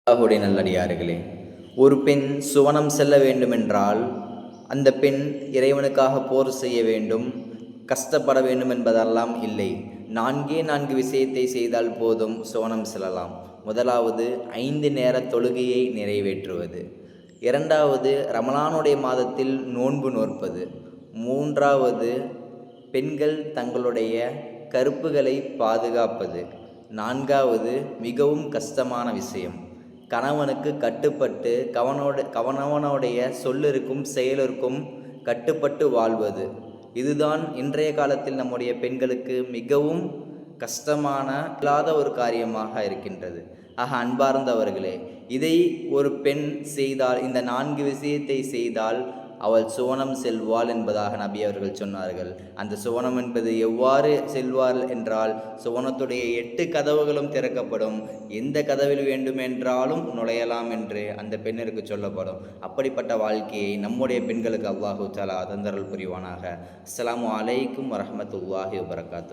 அல்லாஹுடைய நல்லடியார்களே, ஒரு பெண் சுவனம் செல்ல வேண்டுமென்றால் அந்த பெண் இறைவனுக்காக போர் செய்ய வேண்டும், கஷ்டப்பட வேண்டும் என்பதெல்லாம் இல்லை. 4 விஷயத்தை செய்தால் போதும் சுவனம் செல்லலாம். முதலாவது 5 நேர தொழுகையை நிறைவேற்றுவது. இரண்டாவது ரமலானுடைய மாதத்தில் நோன்பு நோற்பது. மூன்றாவது பெண்கள் தங்களுடைய கருப்புகளை பாதுகாப்பது. நான்காவது மிகவும் கஷ்டமான விஷயம், கணவனுக்கு கட்டுப்பட்டு கணவனுடைய சொல்லிற்கும் செயலிற்கும் கட்டுப்பட்டு வாழ்வது. இதுதான் இன்றைய காலத்தில் நம்முடைய பெண்களுக்கு மிகவும் கஷ்டமான இல்லாத ஒரு காரியமாக இருக்கின்றது. ஆக அன்பார்ந்தவர்களே, இதை ஒரு பெண் செய்தால், இந்த 4 விஷயத்தை செய்தால் அவள் சுவனம் செல்வாள் என்பதாக நபி அவர்கள் சொன்னார்கள். அந்த சுவனம் என்பது எவ்வாறு செல்வாள் என்றால், சுவனத்துடைய 8 கதவுகளும் திறக்கப்படும், எந்த கதவில் வேண்டுமென்றாலும் நுழையலாம் என்று அந்த பெண்ணிற்கு சொல்லப்படும். அப்படிப்பட்ட வாழ்க்கையை நம்முடைய பெண்களுக்கு அல்லாஹு தஆலா தந்தருள் புரிவானாக. அஸ்ஸலாமு அலைக்கும் வரஹ்மத்துல்லாஹி வபரகாத்துஹு.